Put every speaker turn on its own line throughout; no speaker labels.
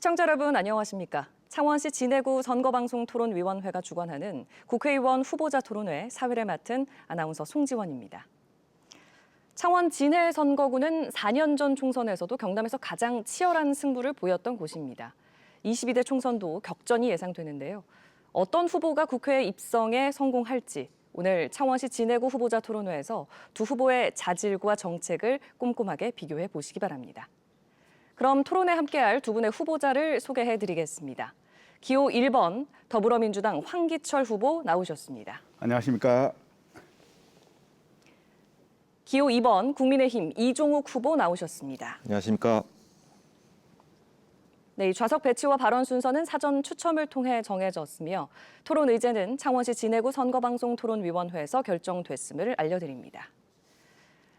시청자 여러분 안녕하십니까? 창원시 진해구 선거방송토론위원회가 주관하는 국회의원 후보자 토론회 사회를 맡은 아나운서 송지원입니다. 창원 진해 선거구는 4년 전 총선에서도 경남에서 가장 치열한 승부를 보였던 곳입니다. 22대 총선도 격전이 예상되는데요. 어떤 후보가 국회에 입성에 성공할지 오늘 창원시 진해구 후보자 토론회에서 두 후보의 자질과 정책을 꼼꼼하게 비교해 보시기 바랍니다. 그럼 토론에 함께할 두 분의 후보자를 소개해드리겠습니다. 기호 1번 더불어민주당 황기철 후보 나오셨습니다.
안녕하십니까.
기호 2번 국민의힘 이종욱 후보 나오셨습니다.
안녕하십니까.
네, 좌석 배치와 발언 순서는 사전 추첨을 통해 정해졌으며 토론 의제는 창원시 진해구 선거방송토론위원회에서 결정됐음을 알려드립니다.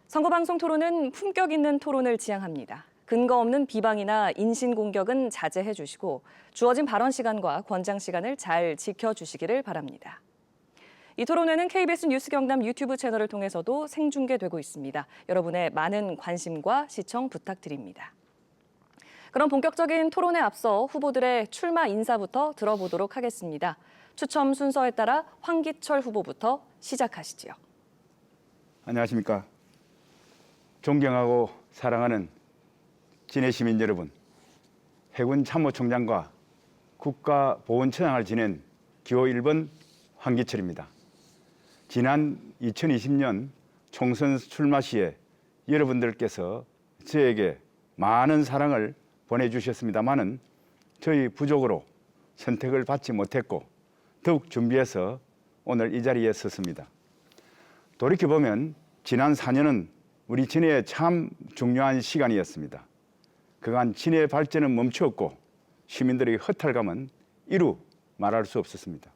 선거방송 토론은 품격 있는 토론을 지향합니다. 근거 없는 비방이나 인신공격은 자제해 주시고 주어진 발언 시간과 권장 시간을 잘 지켜주시기를 바랍니다. 이 토론회는 KBS 뉴스 경남 유튜브 채널을 통해서도 생중계되고 있습니다. 여러분의 많은 관심과 시청 부탁드립니다. 그럼 본격적인 토론에 앞서 후보들의 출마 인사부터 들어보도록 하겠습니다. 추첨 순서에 따라 황기철 후보부터 시작하시지요.
안녕하십니까. 존경하고 사랑하는 진해 시민 여러분, 해군 참모총장과 국가보훈처장을 지낸 기호 1번 황기철입니다. 지난 2020년 총선 출마 시에 여러분들께서 저에게 많은 사랑을 보내주셨습니다마는 저희 부족으로 선택을 받지 못했고 더욱 준비해서 오늘 이 자리에 섰습니다. 돌이켜보면 지난 4년은 우리 진해에 참 중요한 시간이었습니다. 그간 진해의 발전은 멈추었고 시민들의 허탈감은 이루 말할 수 없었습니다.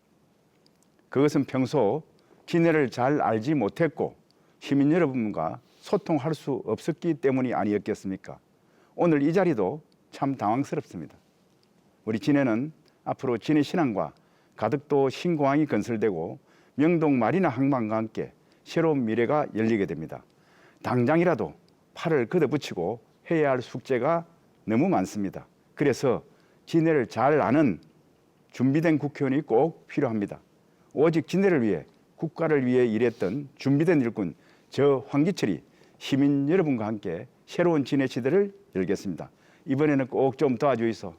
그것은 평소 진해를 잘 알지 못했고 시민 여러분과 소통할 수 없었기 때문이 아니었겠습니까? 오늘 이 자리도 참 당황스럽습니다. 우리 진해는 앞으로 진해 신항과 가덕도 신공항이 건설되고 명동 마리나 항만과 함께 새로운 미래가 열리게 됩니다. 당장이라도 팔을 걷어붙이고 해야 할 숙제가 너무 많습니다. 그래서 진해를 잘 아는 준비된 국회의원이 꼭 필요합니다. 오직 진해를 위해 국가를 위해 일했던 준비된 일꾼 저 황기철이 시민 여러분과 함께 새로운 진해 시대를 열겠습니다. 이번에는 꼭 좀 도와주이소.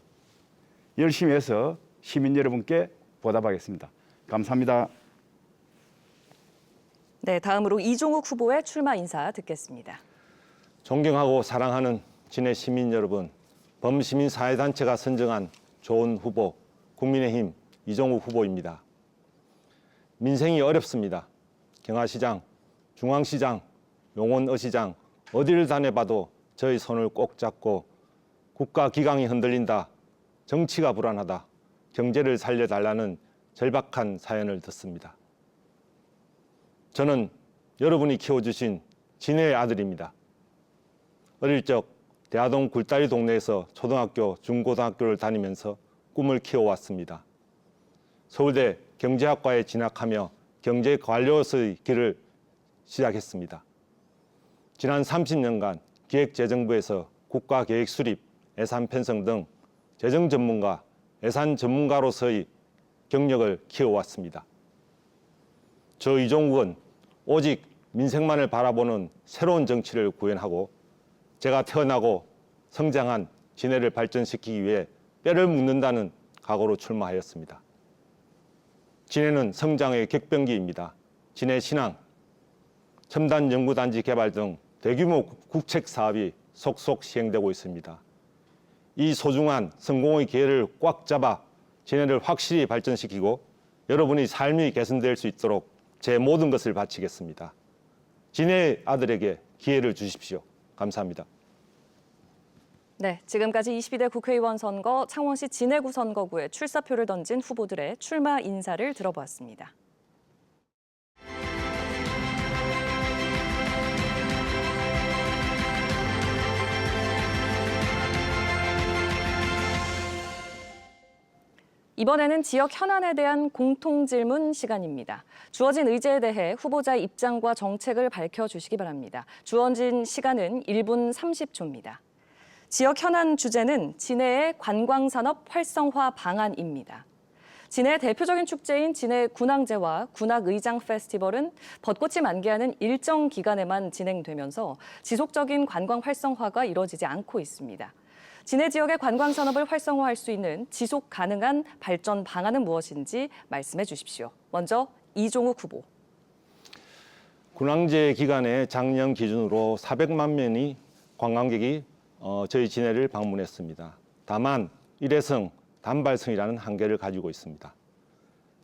열심히 해서 시민 여러분께 보답하겠습니다. 감사합니다.
네, 다음으로 이종욱 후보의 출마 인사 듣겠습니다.
존경하고 사랑하는 진해 시민 여러분, 범시민사회단체가 선정한 좋은 후보, 국민의힘 이종욱 후보입니다. 민생이 어렵습니다. 경화시장, 중앙시장, 용원어시장 어디를 다녀봐도 저희 손을 꼭 잡고 국가 기강이 흔들린다, 정치가 불안하다, 경제를 살려달라는 절박한 사연을 듣습니다. 저는 여러분이 키워주신 진해의 아들입니다. 어릴 적 대하동 굴다리 동네에서 초등학교, 중고등학교를 다니면서 꿈을 키워왔습니다. 서울대 경제학과에 진학하며 경제관료로서의 길을 시작했습니다. 지난 30년간 기획재정부에서 국가계획 수립, 예산 편성 등 재정 전문가, 예산 전문가로서의 경력을 키워왔습니다. 저 이종욱은 오직 민생만을 바라보는 새로운 정치를 구현하고 제가 태어나고 성장한 진해를 발전시키기 위해 뼈를 묻는다는 각오로 출마하였습니다. 진해는 성장의 격변기입니다. 진해 신항, 첨단 연구단지 개발 등 대규모 국책 사업이 속속 시행되고 있습니다. 이 소중한 성공의 기회를 꽉 잡아 진해를 확실히 발전시키고 여러분의 삶이 개선될 수 있도록 제 모든 것을 바치겠습니다. 진해 아들에게 기회를 주십시오. 감사합니다.
네, 지금까지 22대 국회의원 선거 창원시 진해구 선거구에 출사표를 던진 후보들의 출마 인사를 들어보았습니다. 이번에는 지역 현안에 대한 공통질문 시간입니다. 주어진 의제에 대해 후보자의 입장과 정책을 밝혀주시기 바랍니다. 주어진 시간은 1분 30초입니다. 지역 현안 주제는 진해의 관광산업 활성화 방안입니다. 진해의 대표적인 축제인 진해 군항제와 군악의장 페스티벌은 벚꽃이 만개하는 일정 기간에만 진행되면서 지속적인 관광 활성화가 이루어지지 않고 있습니다. 진해 지역의 관광 산업을 활성화할 수 있는 지속 가능한 발전 방안은 무엇인지 말씀해 주십시오. 먼저 이종욱 후보.
군항제 기간에 작년 기준으로 400만 명이 관광객이 저희 진해를 방문했습니다. 다만 일회성, 단발성이라는 한계를 가지고 있습니다.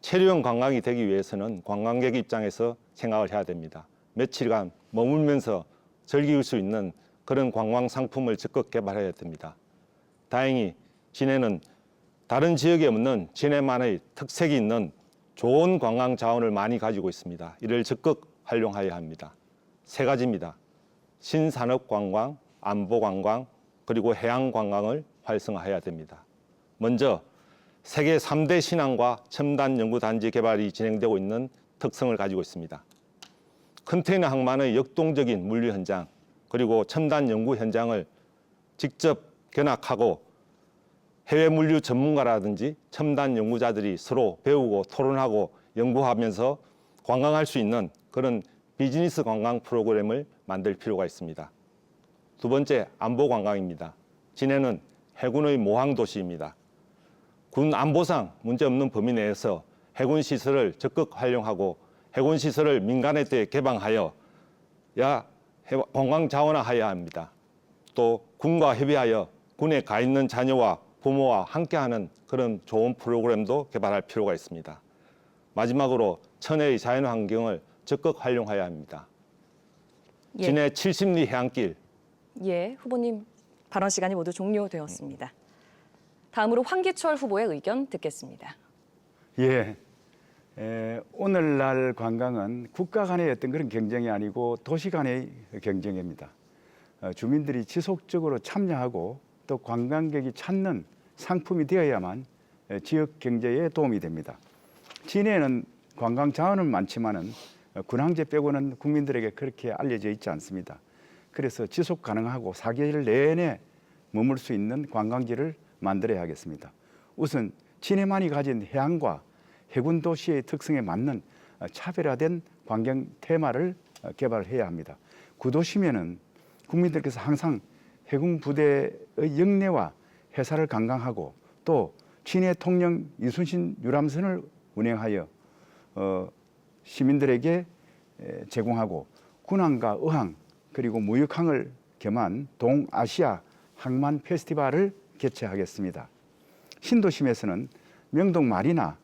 체류형 관광이 되기 위해서는 관광객 입장에서 생각을 해야 됩니다. 며칠간 머물면서 즐길 수 있는 그런 관광 상품을 적극 개발해야 됩니다. 다행히 진해는 다른 지역에 없는 진해만의 특색이 있는 좋은 관광 자원을 많이 가지고 있습니다. 이를 적극 활용해야 합니다. 세 가지입니다. 신산업 관광, 안보 관광, 그리고 해양 관광을 활성화해야 됩니다. 먼저 세계 3대 신항과 첨단 연구단지 개발이 진행되고 있는 특성을 가지고 있습니다. 컨테이너 항만의 역동적인 물류 현장, 그리고 첨단 연구 현장을 직접 견학하고 해외 물류 전문가라든지 첨단 연구자들이 서로 배우고 토론하고 연구하면서 관광할 수 있는 그런 비즈니스 관광 프로그램을 만들 필요가 있습니다. 두 번째, 안보 관광입니다. 진해는 해군의 모항 도시입니다. 군 안보상 문제없는 범위 내에서 해군 시설을 적극 활용하고 해군 시설을 민간에 개방하여 관광 자원화해야 합니다. 또 군과 협의하여 군에 가 있는 자녀와 부모와 함께하는 그런 좋은 프로그램도 개발할 필요가 있습니다. 마지막으로 천혜의 자연환경을 적극 활용해야 합니다.
예.
진해 70리 해안길.
예, 후보님 발언 시간이 모두 종료되었습니다. 다음으로 황기철 후보의 의견 듣겠습니다.
예, 오늘날 관광은 국가 간의 어떤 그런 경쟁이 아니고 도시 간의 경쟁입니다. 주민들이 지속적으로 참여하고 또 관광객이 찾는 상품이 되어야만 지역 경제에 도움이 됩니다. 진해는 관광 자원은 많지만은 군항제 빼고는 국민들에게 그렇게 알려져 있지 않습니다. 그래서 지속 가능하고 4개월 내내 머물 수 있는 관광지를 만들어야 하겠습니다. 우선 진해만이 가진 해안과 해군 도시의 특성에 맞는 차별화된 관광 테마를 개발해야 합니다. 구도시면은 국민들께서 항상 해군 부대의 영내와 해사를 관광하고 또 진해 통영 이순신 유람선을 운행하여 시민들에게 제공하고 군항과 어항 그리고 무역항을 겸한 동아시아 항만 페스티벌을 개최하겠습니다. 신도심에서는 명동 마리나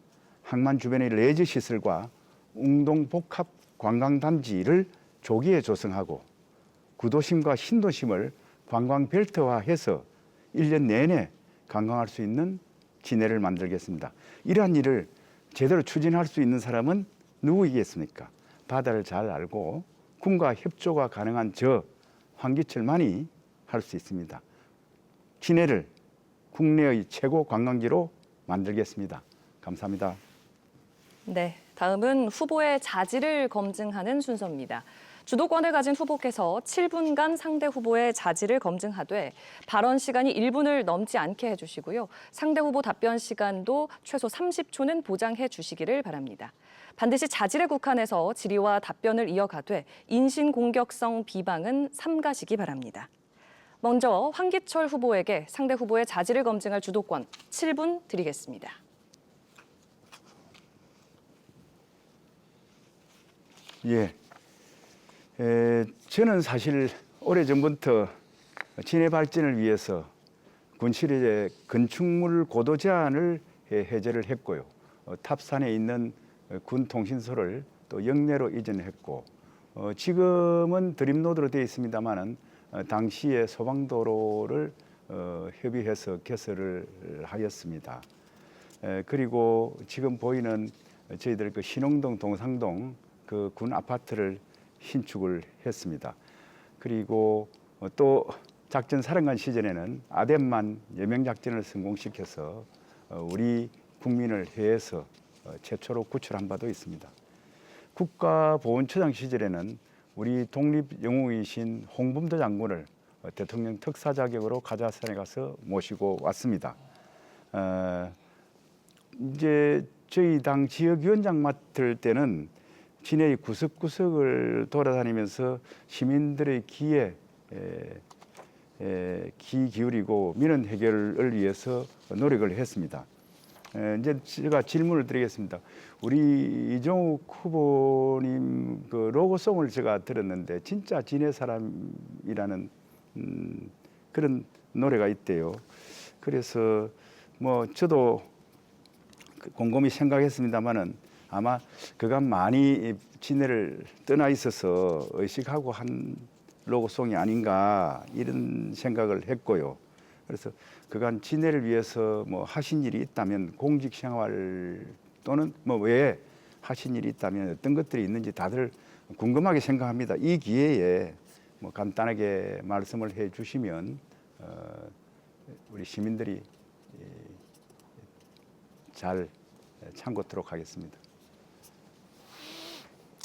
항만 주변의 레저 시설과 웅동 복합 관광단지를 조기에 조성하고 구도심과 신도심을 관광 벨트화해서 1년 내내 관광할 수 있는 진해를 만들겠습니다. 이러한 일을 제대로 추진할 수 있는 사람은 누구이겠습니까? 바다를 잘 알고 군과 협조가 가능한 저 황기철만이 할 수 있습니다. 진해를 국내의 최고 관광지로 만들겠습니다. 감사합니다.
네, 다음은 후보의 자질을 검증하는 순서입니다. 주도권을 가진 후보께서 7분간 상대 후보의 자질을 검증하되 발언 시간이 1분을 넘지 않게 해주시고요. 상대 후보 답변 시간도 최소 30초는 보장해 주시기를 바랍니다. 반드시 자질에 국한해서 질의와 답변을 이어가되 인신공격성 비방은 삼가시기 바랍니다. 먼저 황기철 후보에게 상대 후보의 자질을 검증할 주도권 7분 드리겠습니다.
예. 저는 사실 오래전부터 진해 발전을 위해서 군실의 건축물 고도 제한을 해제를 했고요. 탑산에 있는 군 통신소를 또 영내로 이전했고 지금은 드림로드로 되어 있습니다만은 당시에 소방도로를 협의해서 개설을 하였습니다. 그리고 지금 보이는 저희들 그 신홍동 동상동 그 군 아파트를 신축을 했습니다. 그리고 또 작전 사령관 시절에는 아덴만 여명 작전을 성공시켜서 우리 국민을 해외에서 최초로 구출한 바도 있습니다. 국가보훈처장 시절에는 우리 독립영웅이신 홍범도 장군을 대통령 특사 자격으로 가자산에 가서 모시고 왔습니다. 이제 저희 당 지역위원장 맡을 때는 진해의 구석구석을 돌아다니면서 시민들의 귀에 귀 기울이고 민원 해결을 위해서 노력을 했습니다. 이제 제가 질문을 드리겠습니다. 우리 이종욱 후보님 그 로고송을 제가 들었는데 진짜 진해 사람이라는 그런 노래가 있대요. 그래서 뭐 저도 곰곰이 생각했습니다만은 아마 그간 많이 진해를 떠나 있어서 의식하고 한 로고송이 아닌가 이런 생각을 했고요. 그래서 그간 진해를 위해서 뭐 하신 일이 있다면 공직 생활 또는 뭐 외에 하신 일이 있다면 어떤 것들이 있는지 다들 궁금하게 생각합니다. 이 기회에 뭐 간단하게 말씀을 해주시면 우리 시민들이 잘 참고토록 하겠습니다.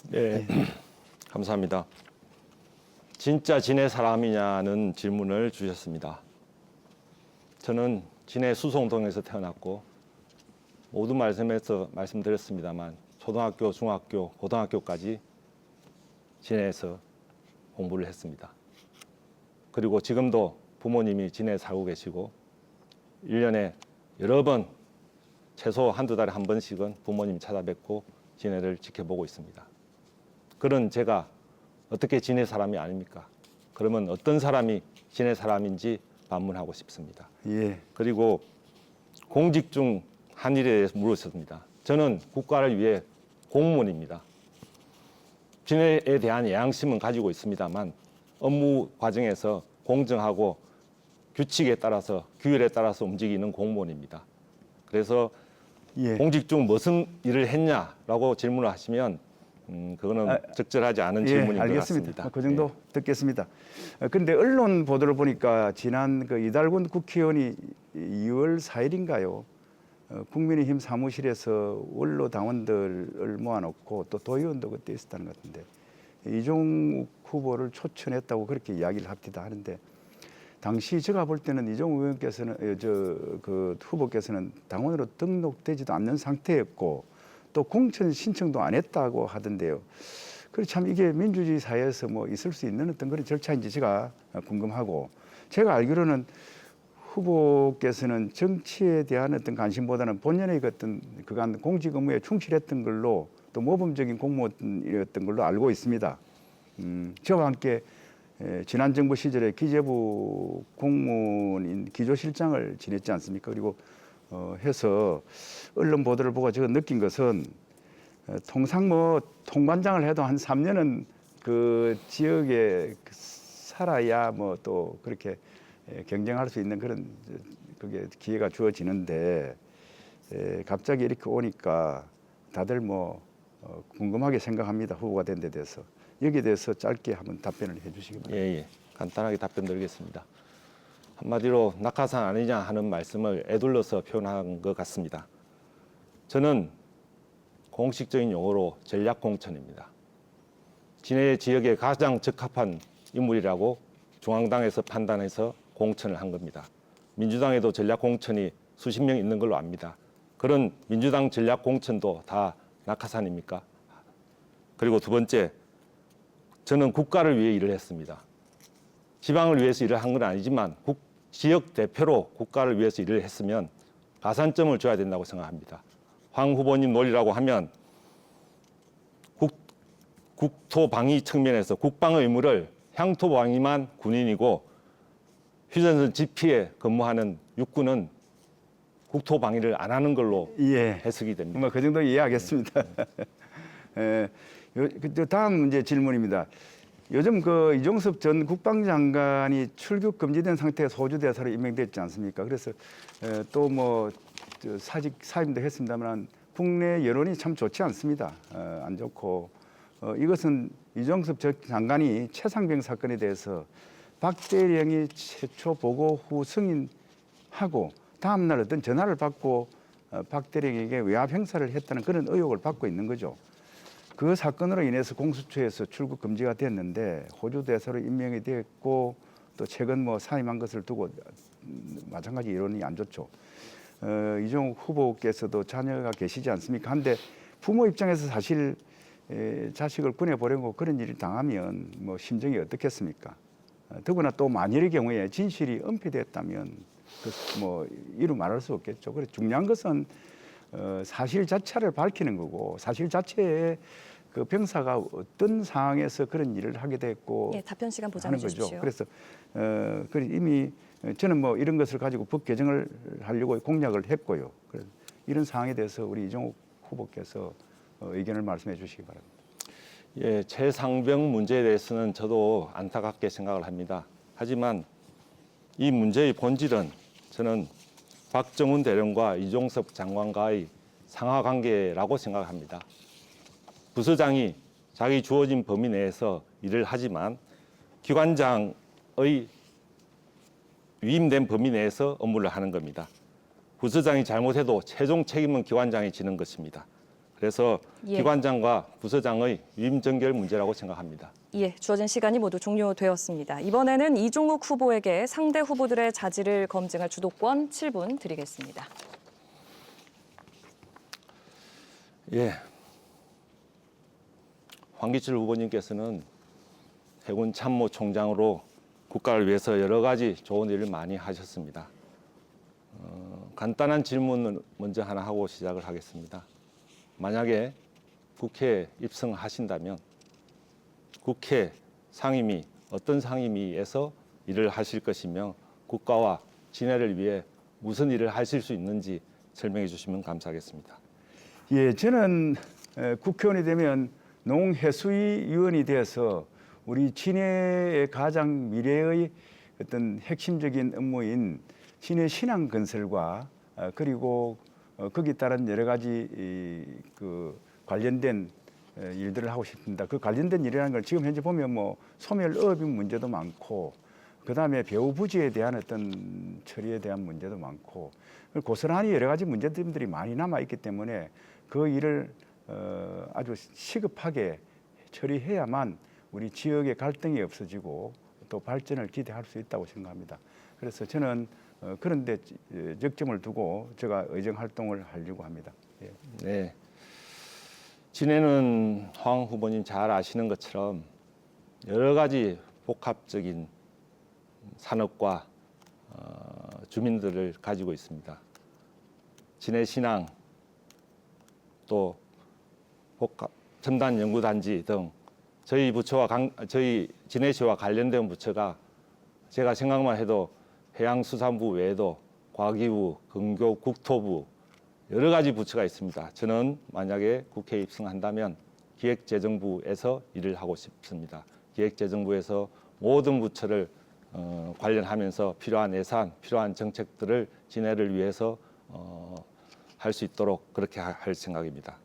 네, 감사합니다. 진짜 진해 사람이냐는 질문을 주셨습니다. 저는 진해 수송동에서 태어났고 모두 말씀드렸습니다만 초등학교, 중학교, 고등학교까지 진해에서 공부를 했습니다. 그리고 지금도 부모님이 진해에 살고 계시고 1년에 여러 번 최소 한두 달에 한 번씩은 부모님 찾아뵙고 진해를 지켜보고 있습니다. 그런 제가 어떻게 진해 사람이 아닙니까? 그러면 어떤 사람이 진해 사람인지 반문하고 싶습니다.
예.
그리고 공직 중 한 일에 대해서 물으셨습니다. 저는 국가를 위해 공무원입니다. 진해에 대한 애양심은 가지고 있습니다만 업무 과정에서 공정하고 규칙에 따라서 규율에 따라서 움직이는 공무원입니다. 그래서
예.
공직 중 무슨 일을 했냐라고 질문을 하시면 그거는 적절하지 않은 질문인 것
알겠습니다.
같습니다.
그 정도 듣겠습니다. 그런데 언론 보도를 보니까 지난 그 이달곤 국회의원이 2월 4일인가요? 국민의힘 사무실에서 원로 당원들을 모아놓고 또 도의원도 그때 있었다는 것 같은데 이종욱 후보를 초청했다고 그렇게 이야기를 합디다 하는데 당시 제가 볼 때는 이종욱 의원께서는 그 후보께서는 당원으로 등록되지도 않는 상태였고 또 공천 신청도 안 했다고 하던데요. 그래 참 이게 민주주의 사회에서 뭐 있을 수 있는 어떤 그런 절차인지 제가 궁금하고 제가 알기로는 후보께서는 정치에 대한 어떤 관심보다는 본연의 어떤 그간 공직 업무에 충실했던 걸로 또 모범적인 공무원이었던 걸로 알고 있습니다. 저와 함께 지난 정부 시절에 기재부 공무원인 기조실장을 지냈지 않습니까? 그리고 해서 언론 보도를 보고 제가 느낀 것은 통상 뭐 통관장을 해도 한 3년은 그 지역에 살아야 뭐 또 그렇게 경쟁할 수 있는 그런 그게 기회가 주어지는데 갑자기 이렇게 오니까 다들 뭐 궁금하게 생각합니다. 후보가 된 데 대해서. 여기에 대해서 짧게 한번 답변을 해 주시기 바랍니다.
예. 간단하게 답변 드리겠습니다. 한마디로 낙하산 아니냐 하는 말씀을 에둘러서 표현한 것 같습니다. 저는 공식적인 용어로 전략공천입니다. 진해 지역에 가장 적합한 인물이라고 중앙당에서 판단해서 공천을 한 겁니다. 민주당에도 전략공천이 수십 명 있는 걸로 압니다. 그런 민주당 전략공천도 다 낙하산입니까? 그리고 두 번째, 저는 국가를 위해 일을 했습니다. 지방을 위해서 일을 한 건 아니지만 지역 대표로 국가를 위해서 일을 했으면 가산점을 줘야 된다고 생각합니다. 황 후보님 논리라고 하면 국토방위 측면에서 국방 의무를 향토방위만 군인이고 휴전선 지피에 근무하는 육군은 국토방위를 안 하는 걸로 해석이 됩니다.
뭐 그 정도 이해하겠습니다. 다음 문제 질문입니다. 요즘 그 이종섭 전 국방장관이 출국 금지된 상태에서 호주 대사로 임명됐지 않습니까? 그래서 또 뭐 사임도 했습니다만 국내 여론이 참 좋지 않습니다. 안 좋고 이것은 이종섭 전 장관이 최상병 사건에 대해서 박 대령이 최초 보고 후 승인하고 다음 날 어떤 전화를 받고 박 대령에게 외압 행사를 했다는 그런 의혹을 받고 있는 거죠. 그 사건으로 인해서 공수처에서 출국 금지가 됐는데 호주 대사로 임명이 됐고 또 최근 뭐 사임한 것을 두고 마찬가지 여론이 안 좋죠. 이종욱 후보께서도 자녀가 계시지 않습니까? 한데 부모 입장에서 사실 자식을 보내보려고 그런 일을 당하면 뭐 심정이 어떻겠습니까? 더구나 또 만일의 경우에 진실이 은폐됐다면 뭐 이루 말할 수 없겠죠. 그래서 중요한 것은 사실 자체를 밝히는 거고 사실 자체에 그 병사가 어떤 상황에서 그런 일을 하게 됐고
예, 답변 시간 보장해
하는 거죠.
주십시오.
그래서 이미 저는 뭐 이런 것을 가지고 법 개정을 하려고 공약을 했고요. 그래서 이런 상황에 대해서 우리 이종욱 후보께서 의견을 말씀해 주시기 바랍니다.
예, 최상병 문제에 대해서는 저도 안타깝게 생각을 합니다. 하지만 이 문제의 본질은 저는 박정훈 대령과 이종섭 장관과의 상하 관계라고 생각합니다. 부서장이 자기 주어진 범위 내에서 일을 하지만 기관장의 위임된 범위 내에서 업무를 하는 겁니다. 부서장이 잘못해도 최종 책임은 기관장이 지는 것입니다. 그래서
예.
기관장과 부서장의 위임 정결 문제라고 생각합니다.
예, 주어진 시간이 모두 종료되었습니다. 이번에는 이종욱 후보에게 상대 후보들의 자질을 검증할 주도권 7분 드리겠습니다.
예, 황기철 후보님께서는 해군 참모총장으로 국가를 위해서 여러 가지 좋은 일을 많이 하셨습니다. 간단한 질문을 먼저 하나 하고 시작을 하겠습니다. 만약에 국회에 입성하신다면 국회 상임위, 어떤 상임위에서 일을 하실 것이며 국가와 진해를 위해 무슨 일을 하실 수 있는지 설명해 주시면 감사하겠습니다.
예, 저는 국회의원이 되면 농해수위 위원이 되어서 우리 진해의 가장 미래의 어떤 핵심적인 업무인 진해 신항 건설과 그리고 거기에 따른 여러 가지 그 관련된 일들을 하고 싶습니다. 그 관련된 일이라는 걸 지금 현재 보면 뭐 소멸업인 문제도 많고 그다음에 배후 부지에 대한 어떤 처리에 대한 문제도 많고 고스란히 여러 가지 문제점들이 많이 남아 있기 때문에 그 일을 아주 시급하게 처리해야만 우리 지역의 갈등이 없어지고 또 발전을 기대할 수 있다고 생각합니다. 그래서 저는 그런 데 적점을 두고 제가 의정 활동을 하려고 합니다. 예.
네. 진해는 황 후보님 잘 아시는 것처럼 여러 가지 복합적인 산업과 주민들을 가지고 있습니다. 진해 신항 또 복합 첨단 연구단지 등 저희 부처와 저희 진해시와 관련된 부처가 제가 생각만 해도 해양수산부 외에도 과기부, 근교, 국토부 여러 가지 부처가 있습니다. 저는 만약에 국회에 입성한다면 기획재정부에서 일을 하고 싶습니다. 기획재정부에서 모든 부처를 관련하면서 필요한 예산, 필요한 정책들을 진해를 위해서 할 수 있도록 그렇게 할 생각입니다.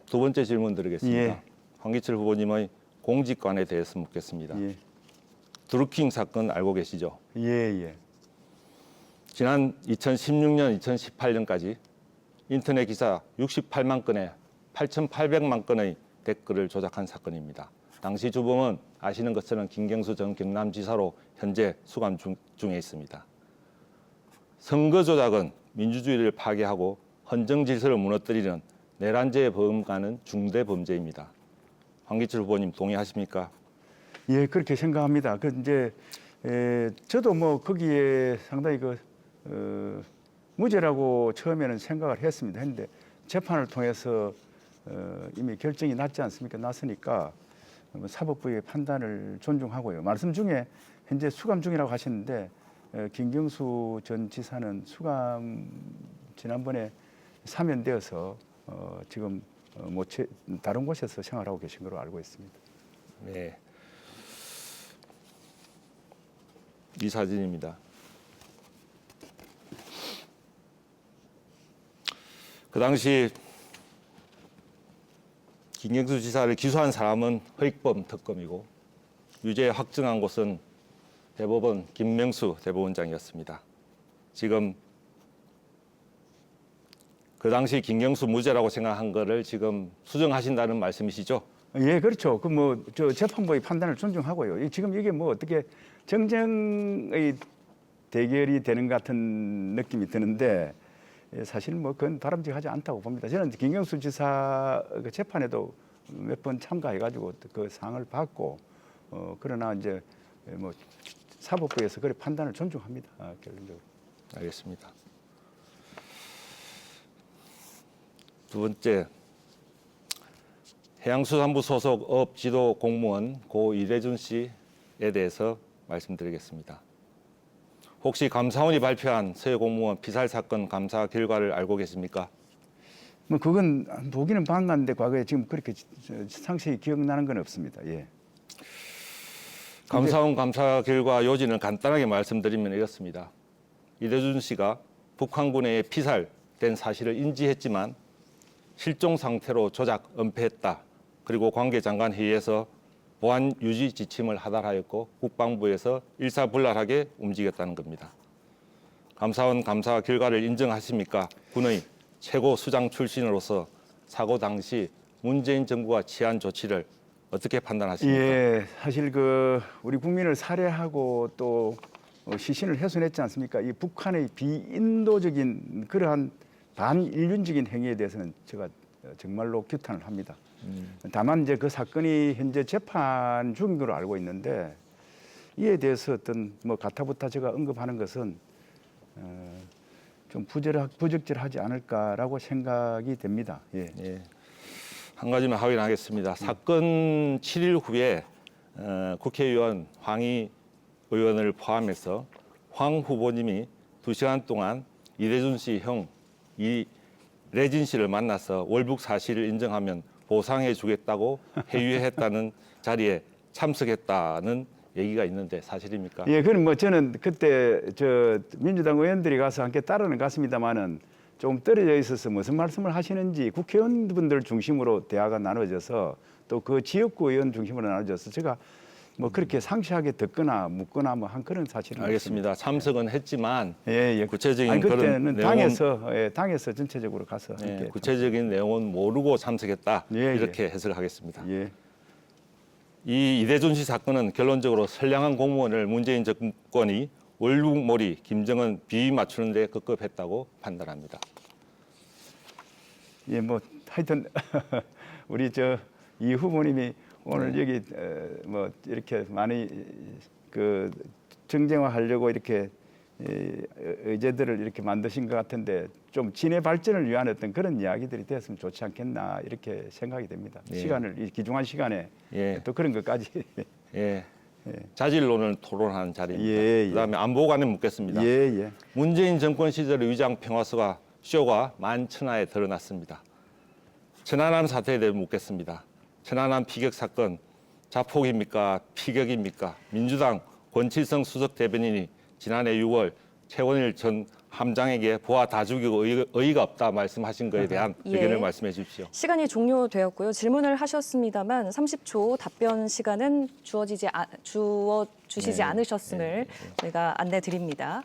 두 번째 질문 드리겠습니다.
예.
황기철 후보님의 공직관에 대해서 묻겠습니다.
예.
드루킹 사건 알고 계시죠?
예, 예.
지난 2016년, 2018년까지 인터넷 기사 68만 건에 8,800만 건의 댓글을 조작한 사건입니다. 당시 주범은 아시는 것처럼 김경수 전 경남지사로 현재 수감 중에 있습니다. 선거 조작은 민주주의를 파괴하고 헌정 질서를 무너뜨리는 내란죄에 범하는 중대 범죄입니다. 황기철 후보님 동의하십니까?
예, 그렇게 생각합니다. 그 이제 저도 뭐 거기에 상당히 무죄라고 처음에는 생각을 했습니다. 했는데 재판을 통해서 이미 결정이 났지 않습니까? 났으니까 사법부의 판단을 존중하고요. 말씀 중에 현재 수감 중이라고 하시는데 김경수 전 지사는 수감 지난번에 사면되어서 지금 다른 곳에서 생활하고 계신 걸로 알고 있습니다.
네. 이 사진입니다. 그 당시 김경수 지사를 기소한 사람은 허익범 특검이고 유죄 확정한 곳은 대법원 김명수 대법원장이었습니다. 지금 그 당시 김경수 무죄라고 생각한 거를 지금 수정하신다는 말씀이시죠?
예, 그렇죠. 저 재판부의 판단을 존중하고요. 지금 이게 뭐 어떻게 정쟁의 대결이 되는 것 같은 느낌이 드는데 사실 뭐 그건 바람직하지 않다고 봅니다. 저는 김경수 지사 그 재판에도 몇 번 참가해가지고 그 상을 받고 그러나 이제 뭐 사법부에서 그래 판단을 존중합니다. 결론적으로.
알겠습니다. 두 번째, 해양수산부 소속 어업지도 공무원 고 이대준 씨에 대해서 말씀드리겠습니다. 혹시 감사원이 발표한 서해 공무원 피살 사건 감사 결과를 알고 계십니까?
뭐 그건 보기는 반가운데 과거에 지금 그렇게 상세히 기억나는 건 없습니다. 예.
감사원 감사 결과 요지는 간단하게 말씀드리면 이렇습니다. 이대준 씨가 북한군에 피살된 사실을 인지했지만 실종 상태로 조작, 은폐했다. 그리고 관계장관 회의에서 보안 유지 지침을 하달하였고 국방부에서 일사불란하게 움직였다는 겁니다. 감사원 감사 결과를 인정하십니까? 군의 최고 수장 출신으로서 사고 당시 문재인 정부가 취한 조치를 어떻게 판단하십니까?
예, 사실 그 우리 국민을 살해하고 또 시신을 훼손했지 않습니까? 이 북한의 비인도적인 그러한 반인륜적인 행위에 대해서는 제가 정말로 규탄을 합니다. 다만 이제 그 사건이 현재 재판 중인 걸로 알고 있는데 이에 대해서 어떤 뭐 가타부타 제가 언급하는 것은 좀 부적절하지 않을까라고 생각이 됩니다. 예.
예. 한 가지만 확인하겠습니다. 사건 7일 후에 국회의원 황희 의원을 포함해서 황 후보님이 2시간 동안 이대준 씨 형 이래진 씨를 만나서 월북 사실을 인정하면 보상해 주겠다고 회유했다는 자리에 참석했다는 얘기가 있는데 사실입니까?
예, 그건 뭐 저는 그때 저 민주당 의원들이 가서 함께 따르는 갔습니다만은 좀 떨어져 있어서 무슨 말씀을 하시는지 국회의원분들 중심으로 대화가 나눠져서 또 그 지역구 의원 중심으로 나눠져서 제가 뭐 그렇게 상세하게 듣거나 묻거나 뭐 한 그런 사실은
알겠습니다. 참석은 했지만
예.
구체적인
아니, 그때는
그런
당에서 전체적으로 가서 함께
구체적인 내용은 모르고 참석했다
예,
이렇게 해석하겠습니다.
예.
이 이대준 씨 사건은 결론적으로 선량한 공무원을 문재인 정권이 월북몰이 김정은 비위 맞추는 데 급급했다고 판단합니다.
예, 뭐 하여튼 우리 저 이 후보님이 오늘 여기 뭐 이렇게 많이 그 정쟁화하려고 이렇게 의제들을 이렇게 만드신 것 같은데 좀 진해 발전을 위한 어떤 그런 이야기들이 됐으면 좋지 않겠나 이렇게 생각이 됩니다.
예.
시간을 이 귀중한 시간에
예.
또 그런 것까지
예. 자질론을 토론하는 자리입니다.
예, 예.
그다음에 안보 관련 묻겠습니다.
예.
문재인 정권 시절의 위장 평화서가 쇼가 만천하에 드러났습니다. 천안함 사태에 대해 묻겠습니다. 천안함 피격 사건 자폭입니까? 피격입니까? 민주당 권칠성 수석 대변인이 지난해 6월 최원일 전 함장에게 보아 다 죽이고 의의가 없다 말씀하신 것에 대한
예.
의견을 말씀해 주십시오.
시간이 종료되었고요. 질문을 하셨습니다만 30초 답변 시간은 주어 주시지
네.
않으셨음을 저희가 안내 드립니다.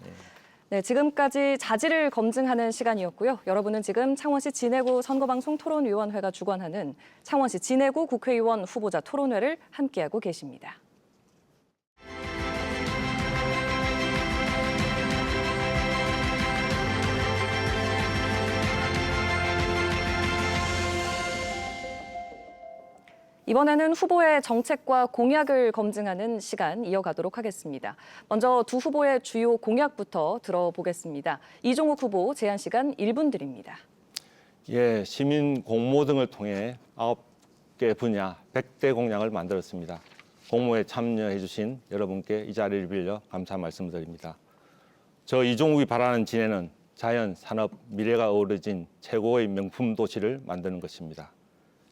네, 지금까지 자질을 검증하는 시간이었고요. 여러분은 지금 창원시 진해구 선거방송 토론위원회가 주관하는 창원시 진해구 국회의원 후보자 토론회를 함께하고 계십니다. 이번에는 후보의 정책과 공약을 검증하는 시간 이어가도록 하겠습니다. 먼저 두 후보의 주요 공약부터 들어보겠습니다. 이종욱 후보 제한 시간 1분 드립니다.
예, 시민 공모 등을 통해 9개 분야 100대 공약을 만들었습니다. 공모에 참여해 주신 여러분께 이 자리를 빌려 감사 말씀드립니다. 저 이종욱이 바라는 진해는 자연, 산업, 미래가 어우러진 최고의 명품 도시를 만드는 것입니다.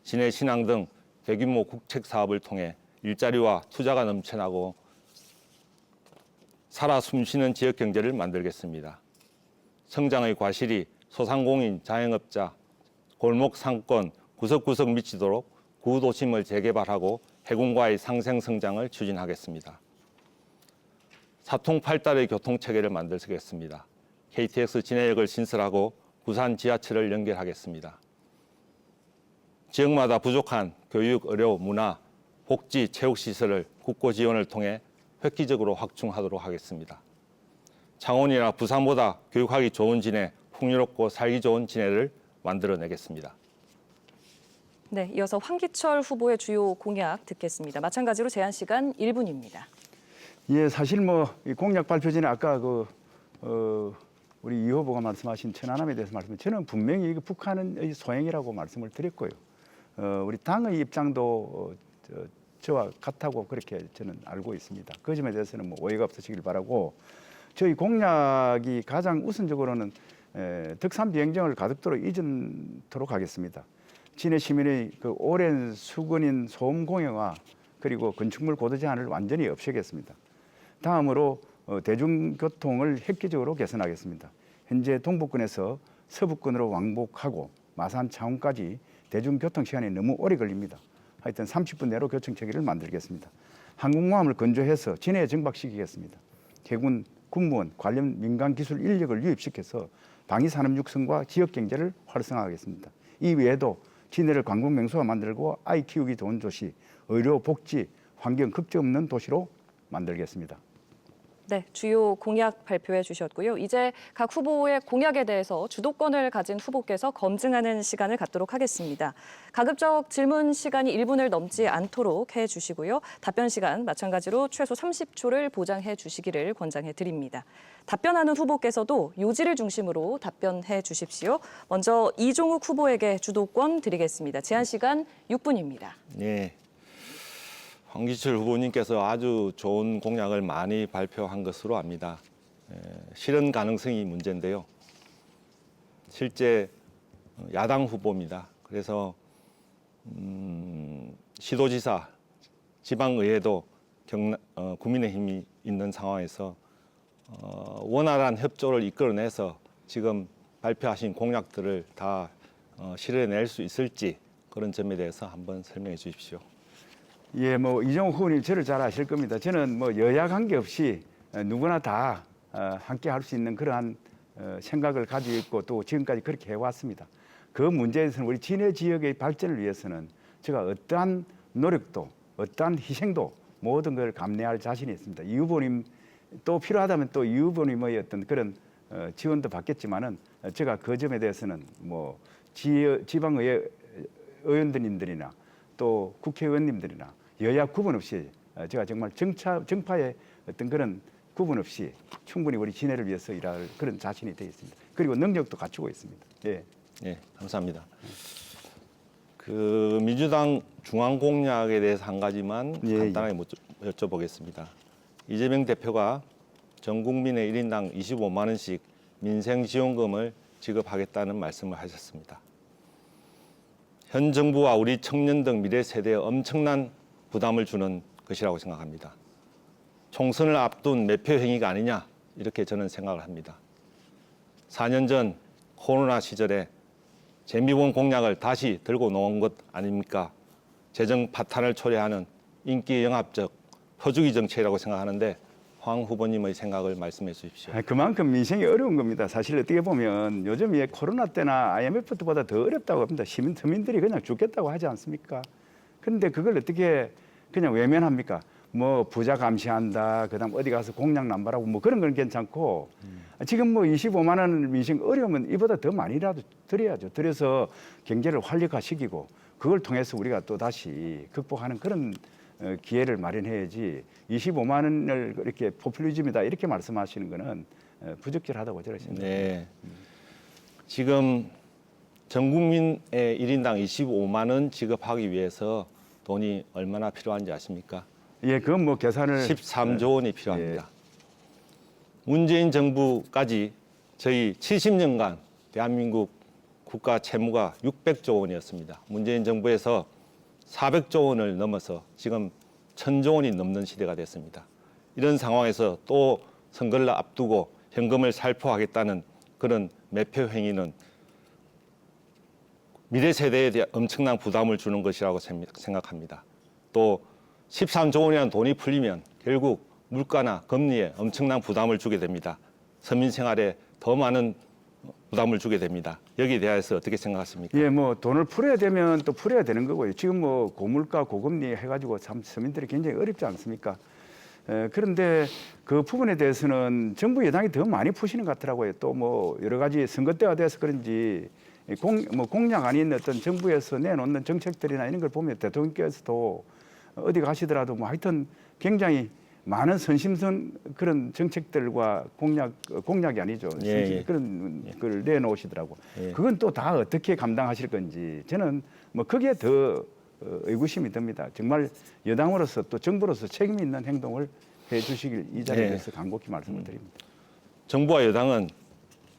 진해 신항 등 대규모 국책 사업을 통해 일자리와 투자가 넘쳐나고 살아 숨쉬는 지역 경제를 만들겠습니다. 성장의 과실이 소상공인, 자영업자, 골목 상권 구석구석 미치도록 구도심을 재개발하고 해군과의 상생 성장을 추진하겠습니다. 사통팔달의 교통체계를 만들겠습니다. KTX 진해역을 신설하고 부산 지하철을 연결하겠습니다. 지역마다 부족한 교육, 의료, 문화, 복지, 체육시설을 국고 지원을 통해 획기적으로 확충하도록 하겠습니다. 창원이나 부산보다 교육하기 좋은 진해, 풍요롭고 살기 좋은 진해를 만들어내겠습니다.
네, 이어서 황기철 후보의 주요 공약 듣겠습니다. 마찬가지로 제한 시간 1분입니다.
예, 사실 이 공약 발표 전에 아까 우리 이 후보가 말씀하신 천안함에 대해서 저는 분명히 이거 북한은 소행이라고 말씀을 드렸고요. 우리 당의 입장도 저와 같다고 그렇게 저는 알고 있습니다. 그 점에 대해서는 오해가 없으시길 바라고, 저희 공약이 가장 우선적으로는 덕산 비행정을 가덕도로 이전토록 하겠습니다. 진해 시민의 그 오랜 수건인 소음 공해와 그리고 건축물 고도 제한을 완전히 없애겠습니다. 다음으로 대중교통을 획기적으로 개선하겠습니다. 현재 동북권에서 서북권으로 왕복하고 마산, 창원까지 대중교통 시간이 너무 오래 걸립니다. 하여튼 30분 내로 교통 체계를 만들겠습니다. 항공모함을 건조해서 진해에 정박시키겠습니다. 해군, 군무원, 관련 민간 기술 인력을 유입시켜서 방위산업 육성과 지역 경제를 활성화하겠습니다. 이 외에도 진해를 관광 명소화 만들고 아이 키우기 좋은 도시, 의료, 복지, 환경 걱정 없는 도시로 만들겠습니다.
네, 주요 공약 발표해 주셨고요. 이제 각 후보의 공약에 대해서 주도권을 가진 후보께서 검증하는 시간을 갖도록 하겠습니다. 가급적 질문 시간이 1분을 넘지 않도록 해 주시고요. 답변 시간 마찬가지로 최소 30초를 보장해 주시기를 권장해 드립니다. 답변하는 후보께서도 요지를 중심으로 답변해 주십시오. 먼저 이종욱 후보에게 주도권 드리겠습니다. 제한 시간 6분입니다.
네. 황기철 후보님께서 아주 좋은 공약을 많이 발표한 것으로 압니다. 실현 가능성이 문제인데요. 실제 야당 후보입니다. 그래서 시도지사, 지방의회도 국민의힘이 있는 상황에서 원활한 협조를 이끌어내서 지금 발표하신 공약들을 다 실현해낼 수 있을지 그런 점에 대해서 한번 설명해 주십시오.
예, 이종욱 후보님 저를 잘 아실 겁니다. 저는 여야 관계없이 누구나 다 함께 할 수 있는 그러한 생각을 가지고 있고 또 지금까지 그렇게 해왔습니다. 그 문제에 대해서는 우리 진해 지역의 발전을 위해서는 제가 어떠한 노력도 어떠한 희생도 모든 걸 감내할 자신이 있습니다. 이 후보님 또 필요하다면 또 이 후보님의 어떤 그런 지원도 받겠지만은 제가 그 점에 대해서는 지방의회 의원님들이나 또 국회의원님들이나 여야 구분 없이 제가 정말 정파의 어떤 그런 구분 없이 충분히 우리 진해를 위해서 일할 그런 자신이 되어 있습니다. 그리고 능력도 갖추고 있습니다. 예.
네, 감사합니다. 그 민주당 중앙 공약에 대해서 한 가지만 간단하게 여쭤보겠습니다. 이재명 대표가 전 국민의 1인당 25만 원씩 민생 지원금을 지급하겠다는 말씀을 하셨습니다. 현 정부와 우리 청년 등 미래 세대에 엄청난 부담을 주는 것이라고 생각합니다. 총선을 앞둔 매표 행위가 아니냐 이렇게 저는 생각을 합니다. 4년 전 코로나 시절에 재미본 공약을 다시 들고 놓은 것 아닙니까? 재정 파탄을 초래하는 인기 영합적 퍼주기 정책이라고 생각하는데 황 후보님의 생각을 말씀해 주십시오.
그만큼 민생이 어려운 겁니다. 사실 어떻게 보면 요즘 코로나 때나 IMF 때보다 더 어렵다고 합니다. 서민들이 그냥 죽겠다고 하지 않습니까? 그런데 그걸 어떻게 그냥 외면합니까? 부자 감시한다, 그다음 어디 가서 공약 남발하고 그런 건 괜찮고 지금 25만 원 민생 어려우면 이보다 더 많이라도 드려야죠. 드려서 경제를 활력화시키고 그걸 통해서 우리가 또 다시 극복하는 그런 기회를 마련해야지 25만 원을 이렇게 포퓰리즘이다 이렇게 말씀하시는 거는 부적절하다고 저는 생각합니다.
네. 지금 전 국민의 1인당 25만 원 지급하기 위해서 돈이 얼마나 필요한지 아십니까?
예, 그건 계산을
13조 원이 필요합니다. 문재인 정부까지 저희 70년간 대한민국 국가 채무가 600조 원이었습니다. 문재인 정부에서 400조 원을 넘어서 지금 1000조 원이 넘는 시대가 됐습니다. 이런 상황에서 또 선거를 앞두고 현금을 살포하겠다는 그런 매표 행위는 미래 세대에 대한 엄청난 부담을 주는 것이라고 생각합니다. 또 13조 원이라는 돈이 풀리면 결국 물가나 금리에 엄청난 부담을 주게 됩니다. 서민 생활에 더 많은 부담을 주게 됩니다. 여기에 대해서 어떻게 생각하십니까?
예, 돈을 풀어야 되면 또 풀어야 되는 거고요. 지금 고물가, 고금리 해가지고 참 서민들이 굉장히 어렵지 않습니까? 그런데 그 부분에 대해서는 정부 여당이 더 많이 푸시는 것 같더라고요. 또 뭐 여러 가지 선거 때가 돼서 그런지 공약 아닌 어떤 정부에서 내놓는 정책들이나 이런 걸 보면 대통령께서도 어디 가시더라도 뭐 하여튼 굉장히 많은 선심선 그런 정책들과 공약이 아니죠.
예.
그런 걸 내놓으시더라고.
예.
그건 또 다 어떻게 감당하실 건지 저는 뭐 거기에 더 의구심이 듭니다. 정말 여당으로서 또 정부로서 책임 있는 행동을 해 주시길 이 자리에서 간곡히 말씀을 드립니다.
정부와 여당은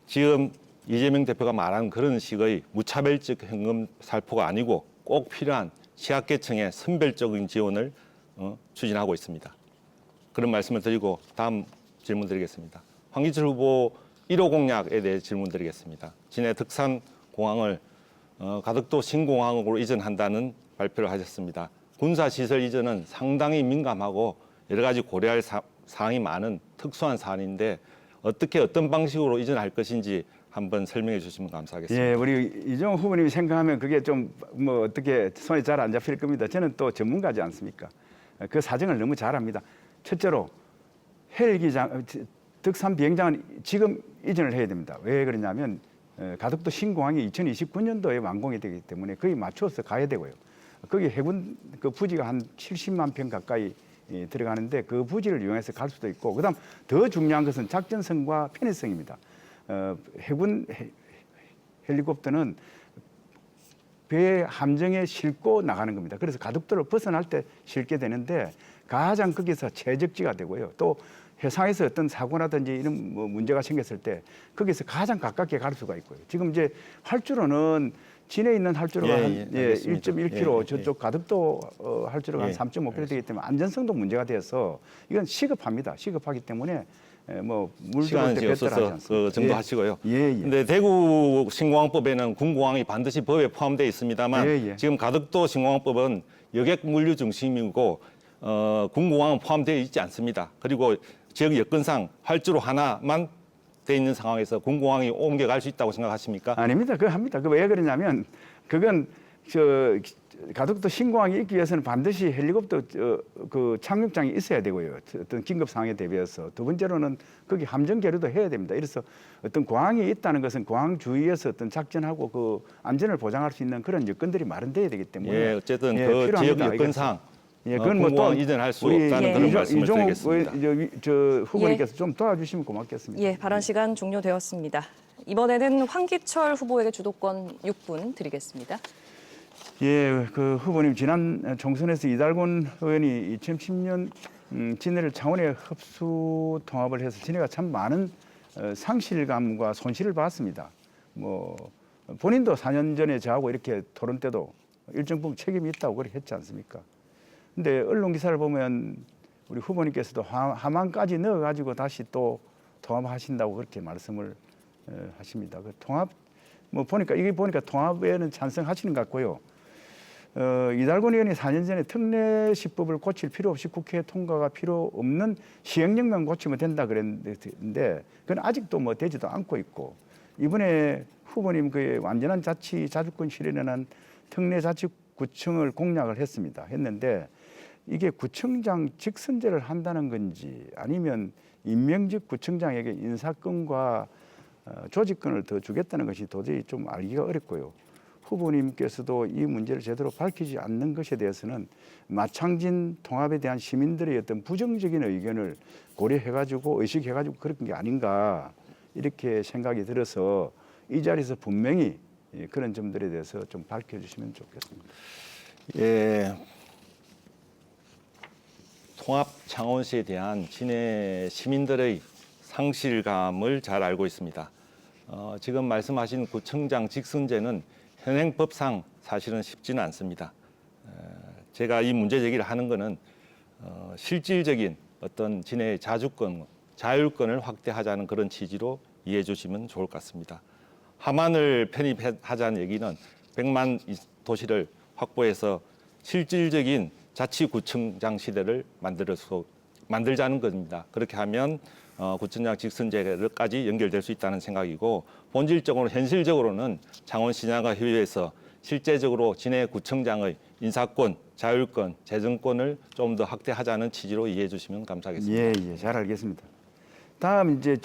지금 이재명 대표가 말한 그런 식의 무차별적 현금 살포가 아니고 꼭 필요한 취약계층의 선별적인 지원을 추진하고 있습니다. 그런 말씀을 드리고 다음 질문 드리겠습니다. 황기철 후보 1호 공약에 대해 질문 드리겠습니다. 진해 덕산공항을 가덕도 신공항으로 이전한다는 발표를 하셨습니다. 군사시설 이전은 상당히 민감하고 여러 가지 고려할 사항이 많은 특수한 사안인데 어떻게 어떤 방식으로 이전할 것인지 한번 설명해 주시면 감사하겠습니다.
예, 우리 이종호 후보님이 생각하면 그게 좀 뭐 어떻게 손이 잘 안 잡힐 겁니다. 저는 또 전문가지 않습니까? 그 사정을 너무 잘 압니다. 첫째로 헬기장, 덕산 비행장은 지금 이전을 해야 됩니다. 왜 그러냐면 가덕도 신공항이 2029년도에 완공이 되기 때문에 거기 맞춰서 가야 되고요. 거기 해군 그 부지가 한 70만 평 가까이 들어가는데 그 부지를 이용해서 갈 수도 있고, 그다음 더 중요한 것은 작전성과 편의성입니다. 해군 헬리콥터는 배 함정에 싣고 나가는 겁니다. 그래서 가덕도를 벗어날 때 싣게 되는데 가장 거기서 최적지가 되고요. 또 해상에서 어떤 사고라든지 이런 뭐 문제가 생겼을 때 거기서 가장 가깝게 갈 수가 있고요. 지금 이제 활주로는 진해에 있는 활주로가 한 1.1km, 저쪽 가덕도 활주로가 한 3.5km 되기 때문에 안전성도 문제가 돼서 이건 시급합니다. 시급하기 때문에 뭐
시간이 없어서 그 정도 하시고요.
예.
대구 신공항법에는 군공항이 반드시 법에 포함되어 있습니다만 지금 가덕도 신공항법은 여객 물류 중심이고 군공항은 포함되어 있지 않습니다. 그리고 지역 여건상 활주로 하나만 돼 있는 상황에서 군공항이 옮겨갈 수 있다고 생각하십니까?
아닙니다. 그거 합니다. 그 왜 그러냐면 그건 저 가덕도 신공항이 있기 위해서는 반드시 헬리콥터 그 착륙장이 있어야 되고요. 어떤 긴급 상황에 대비해서. 두 번째로는 거기 함정 계류도 해야 됩니다. 이래서 어떤 공항이 있다는 것은 공항 주위에서 어떤 작전하고 그 안전을 보장할 수 있는 그런 여건들이 마련돼야 되기 때문에
어쨌든 그 지역 여건상
그건 뭐
공공항 이전할 수 없다는 그런 말씀을 드리겠습니다.
저 후보님께서 좀 도와주시면 고맙겠습니다.
예, 발언 시간 종료되었습니다. 이번에는 황기철 후보에게 주도권 6분 드리겠습니다.
예, 그 후보님 지난 총선에서 이달곤 의원이 2010년 진해를 창원에 흡수 통합을 해서 진해가 참 많은 상실감과 손실을 봤습니다. 뭐 본인도 4년 전에 저하고 이렇게 토론 때도 일정 부분 책임이 있다고 그렇게 했지 않습니까? 근데 언론 기사를 보면 우리 후보님께서도 하만까지 넣어가지고 다시 또 통합하신다고 그렇게 말씀을 하십니다. 그 통합 뭐 보니까 통합에는 찬성하시는 것 같고요. 이달곤 의원이 4년 전에 특례시법을 고칠 필요 없이 국회 통과가 필요 없는 시행령만 고치면 된다 그랬는데 그건 아직도 뭐 되지도 않고 있고, 이번에 후보님 그 완전한 자치자주권 실현에 관한 특례자치구청을 공약을 했는데 이게 구청장 직선제를 한다는 건지 아니면 임명직 구청장에게 인사권과 조직권을 더 주겠다는 것이 도저히 좀 알기가 어렵고요. 후보님께서도 이 문제를 제대로 밝히지 않는 것에 대해서는 마창진 통합에 대한 시민들의 어떤 부정적인 의견을 고려해가지고 의식해가지고 그런 게 아닌가 이렇게 생각이 들어서 이 자리에서 분명히 그런 점들에 대해서 좀 밝혀주시면 좋겠습니다.
예, 통합 창원시에 대한 진해 시민들의 상실감을 잘 알고 있습니다. 지금 말씀하신 구청장 직선제는 현행법상 사실은 쉽지는 않습니다. 제가 이 문제 제기를 하는 것은 실질적인 어떤 진해의 자율권을 확대하자는 그런 취지로 이해해 주시면 좋을 것 같습니다. 하만을 편입하자는 얘기는 100만 도시를 확보해서 실질적인 자치구청장 시대를 만들자는 겁니다. 그렇게 하면 구청장 직선제까지 연결될 수 있다는 생각이고, 본질적으로 현실적으로는 창원시장과 협의해서 실제적으로 진해 구청장의 인사권 자율권, 재정권을 좀 더 확대하자는 취지로 이해해 주시면 감사하겠습니다.
예, 잘 알겠습니다. 다음 이제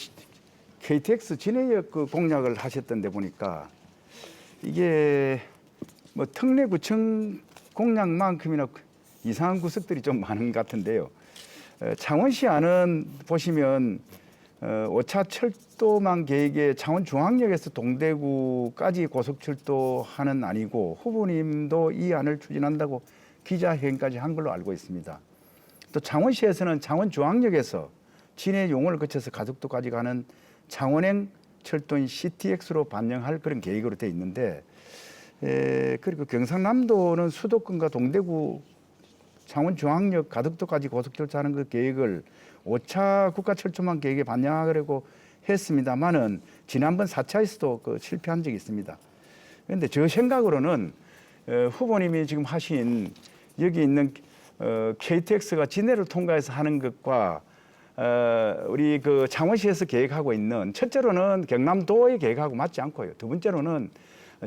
KTX 진해역 그 공약을 하셨던데 보니까 이게 뭐 특례구청 공약만큼이나 이상한 구석들이 좀 많은 것 같은데요. 창원시 안은 보시면 5차 철도망 계획에 창원중앙역에서 동대구까지 고속철도하는 아니고 후보님도 이 안을 추진한다고 기자회견까지 한 걸로 알고 있습니다. 또 창원시에서는 창원중앙역에서 진해 용원을 거쳐서 가덕도까지 가는 창원행 철도인 CTX로 반영할 그런 계획으로 돼 있는데 그리고 경상남도는 수도권과 동대구 창원중앙역 가덕도까지 고속철도하는 그 계획을 5차 국가철도망 계획에 반영하려고 했습니다만은 지난번 4차에서도 그 실패한 적이 있습니다. 그런데 저 생각으로는 후보님이 지금 하신 여기 있는 KTX가 진해를 통과해서 하는 것과 우리 그 창원시에서 계획하고 있는 첫째로는 경남도의 계획하고 맞지 않고요. 두 번째로는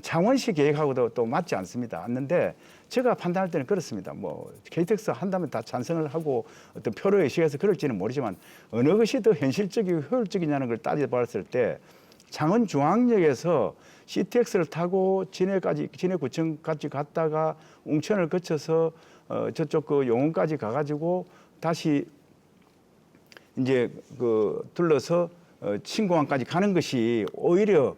창원시 계획하고도 또 맞지 않는데 제가 판단할 때는 그렇습니다. 뭐 KTX 한다면 다 찬성을 하고 어떤 표로 의식해서 그럴지는 모르지만 어느 것이 더 현실적이고 효율적이냐는 걸 따져봤을 때 창원중앙역에서 CTX를 타고 진해구청까지 갔다가 웅천을 거쳐서 저쪽 그 용원까지 가가지고 다시 이제 그 둘러서 신공항까지 가는 것이 오히려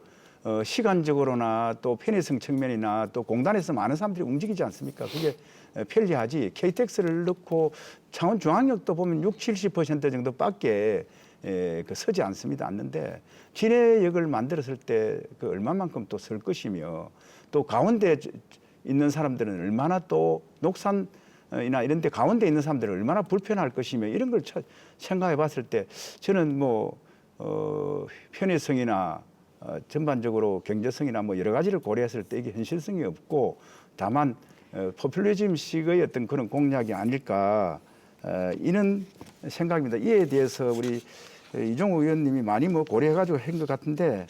시간적으로나 또 편의성 측면이나 또 공단에서 많은 사람들이 움직이지 않습니까? 그게 편리하지. KTX를 넣고 창원중앙역도 보면 60~70% 정도밖에 서지 않는데 진해역을 만들었을 때 그 얼마만큼 또 설 것이며 또 가운데 있는 사람들은 얼마나 또 녹산이나 이런 데 가운데 있는 사람들은 얼마나 불편할 것이며 이런 걸 생각해 봤을 때 저는 뭐 편의성이나 전반적으로 경제성이나 뭐 여러 가지를 고려했을 때 이게 현실성이 없고 다만 포퓰리즘식의 어떤 그런 공약이 아닐까 이런 생각입니다. 이에 대해서 우리 이종우 의원님이 많이 뭐 고려해가지고 한 것 같은데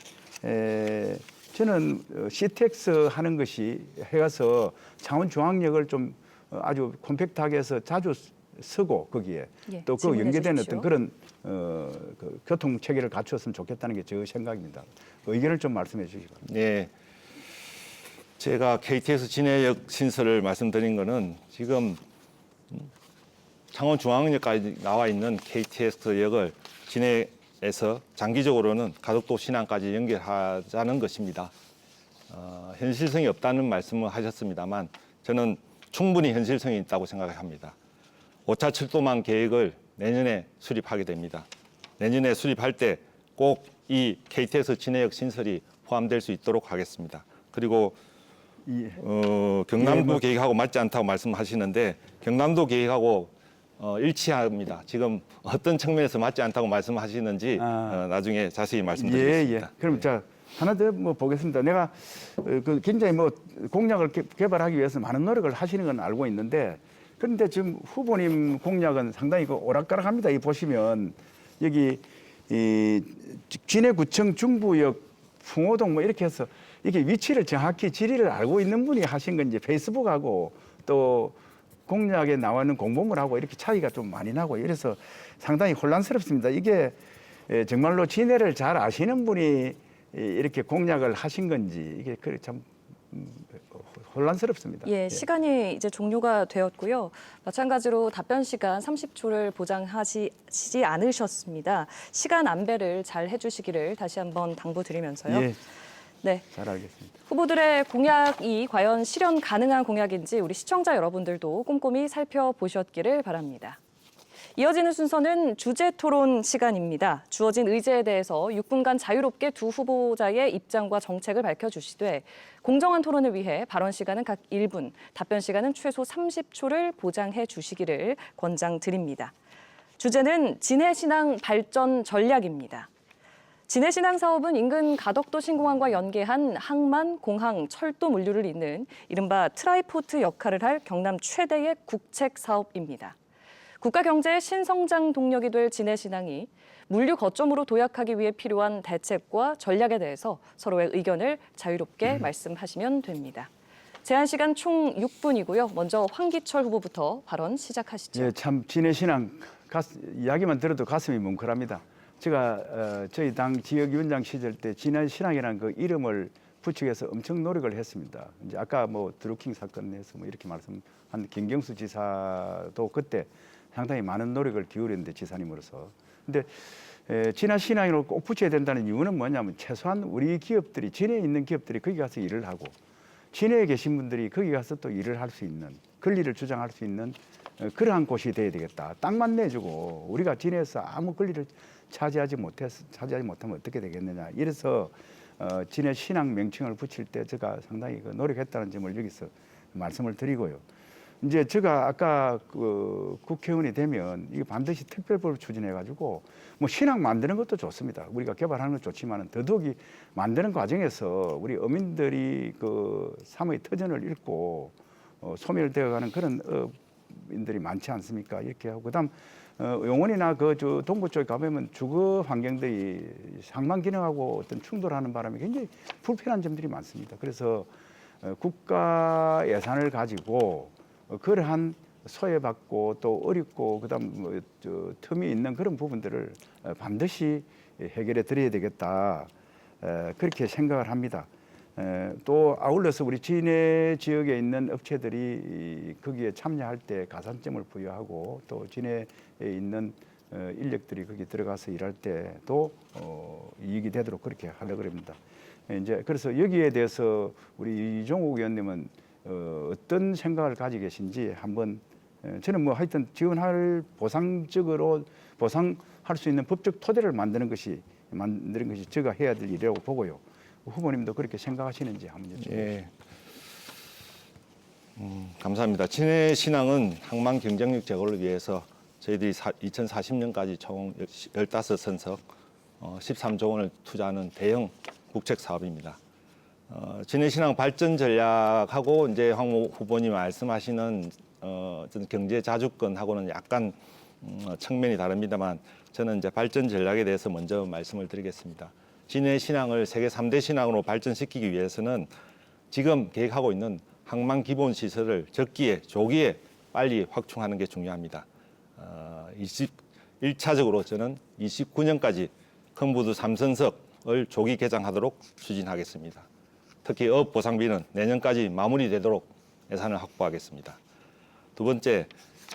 저는 CTX 하는 것이 해가서 창원중앙역을 좀 아주 콤팩트하게 해서 자주 쓰고 거기에
예,
또 그
질문해
연계된
주십시오.
어떤 그런 그 교통 체계를 갖추었으면 좋겠다는 게 제 생각입니다. 그 의견을 좀 말씀해 주시기 바랍니다.
네. 제가 KTX 진해역 신설을 말씀드린 거는 지금 창원중앙역까지 나와 있는 KTX역을 진해에서 장기적으로는 가덕도 신항까지 연결하자는 것입니다. 현실성이 없다는 말씀을 하셨습니다만 저는 충분히 현실성이 있다고 생각합니다. 5차 철도망 계획을 내년에 수립하게 됩니다. 내년에 수립할 때 꼭 이 KTX 진해역 신설이 포함될 수 있도록 하겠습니다. 그리고 경남도 계획하고 맞지 않다고 말씀하시는데 경남도 계획하고 일치합니다. 지금 어떤 측면에서 맞지 않다고 말씀하시는지 나중에 자세히 말씀드리겠습니다.
그럼 자 하나 더 뭐 보겠습니다. 내가 그 굉장히 뭐 공약을 개발하기 위해서 많은 노력을 하시는 건 알고 있는데 그런데 지금 후보님 공약은 상당히 그 오락가락합니다. 이 보시면 여기 이 진해구청 중부역 풍호동 뭐 이렇게 해서 이게 위치를 정확히 지리를 알고 있는 분이 하신 건지 페이스북하고 또 공약에 나와 있는 공보물하고 이렇게 차이가 좀 많이 나고 이래서 상당히 혼란스럽습니다. 이게 정말로 진해를 잘 아시는 분이 이렇게 공약을 하신 건지 이게 그래 참 혼란스럽습니다.
예, 시간이 이제 종료가 되었고요. 마찬가지로 답변 시간 30초를 보장하시지 않으셨습니다. 시간 안배를 잘 해주시기를 다시 한번 당부드리면서요.
예,
네,
잘 알겠습니다.
후보들의 공약이 과연 실현 가능한 공약인지 우리 시청자 여러분들도 꼼꼼히 살펴보셨기를 바랍니다. 이어지는 순서는 주제 토론 시간입니다. 주어진 의제에 대해서 6분간 자유롭게 두 후보자의 입장과 정책을 밝혀주시되 공정한 토론을 위해 발언 시간은 각 1분, 답변 시간은 최소 30초를 보장해 주시기를 권장드립니다. 주제는 진해신항 발전 전략입니다. 진해신항 사업은 인근 가덕도 신공항과 연계한 항만, 공항, 철도 물류를 잇는 이른바 트라이포트 역할을 할 경남 최대의 국책 사업입니다. 국가 경제의 신성장 동력이 될 진해신항이 물류 거점으로 도약하기 위해 필요한 대책과 전략에 대해서 서로의 의견을 자유롭게 말씀하시면 됩니다. 제한 시간 총 6분이고요. 먼저 황기철 후보부터 발언 시작하시죠.
예, 참 진해 신앙 이야기만 들어도 가슴이 뭉클합니다. 제가 저희 당 지역위원장 시절 때 진해 신앙이라는 그 이름을 붙이기 위해서 엄청 노력을 했습니다. 이제 아까 뭐 드루킹 사건에서 뭐 이렇게 말씀한 김경수 지사도 그때 상당히 많은 노력을 기울였는데 지사님으로서. 근데 진해 신앙으로 꼭 붙여야 된다는 이유는 뭐냐면 최소한 우리 기업들이 진해에 있는 기업들이 거기 가서 일을 하고 진해에 계신 분들이 거기 가서 또 일을 할 수 있는 권리를 주장할 수 있는 그러한 곳이 돼야 되겠다. 땅만 내주고 우리가 진해에서 아무 권리를 차지하지 못하면 어떻게 되겠느냐. 이래서 진해 신앙 명칭을 붙일 때 제가 상당히 노력했다는 점을 여기서 말씀을 드리고요. 이제 제가 아까 그 국회의원이 되면 이거 반드시 특별법을 추진해가지고 뭐 신앙 만드는 것도 좋습니다. 우리가 개발하는 것도 좋지만은 더더욱이 만드는 과정에서 우리 어민들이 그 삶의 터전을 잃고 소멸되어가는 그런 어민들이 많지 않습니까? 이렇게 하고 그다음 용원이나 그 저 동부 쪽에 가보면 주거 환경들이 상만 기능하고 어떤 충돌하는 바람에 굉장히 불편한 점들이 많습니다. 그래서 국가 예산을 가지고 그러한 소외받고 또 어렵고 그다음 뭐 틈이 있는 그런 부분들을 반드시 해결해 드려야 되겠다 그렇게 생각을 합니다. 또 아울러서 우리 진해 지역에 있는 업체들이 거기에 참여할 때 가산점을 부여하고 또 진해에 있는 인력들이 거기 들어가서 일할 때도 이익이 되도록 그렇게 하려고 합니다. 이제 그래서 여기에 대해서 우리 이종욱 의원님은 어떤 생각을 가지고 계신지 한번 저는 뭐 하여튼 지원할 보상적으로 보상할 수 있는 법적 토대를 만드는 것이 제가 해야 될 일이라고 보고요. 후보님도 그렇게 생각하시는지 한번 여쭤보겠습니다.
예. 감사합니다. 진해 신앙은 항만 경쟁력 제고를 위해서 저희들이 2040년까지 총 15선석 13조 원을 투자하는 대형 국책 사업입니다. 진해 신앙 발전 전략하고 이제 황 후보님 말씀하시는 어떤 경제 자주권하고는 약간 측면이 다릅니다만 저는 이제 발전 전략에 대해서 먼저 말씀을 드리겠습니다. 진해 신앙을 세계 3대 신앙으로 발전시키기 위해서는 지금 계획하고 있는 항만 기본 시설을 적기에 조기에 빨리 확충하는 게 중요합니다. 1차적으로 저는 29년까지 큰부두 3선석을 조기 개장하도록 추진하겠습니다. 특히 어업 보상비는 내년까지 마무리되도록 예산을 확보하겠습니다. 두 번째,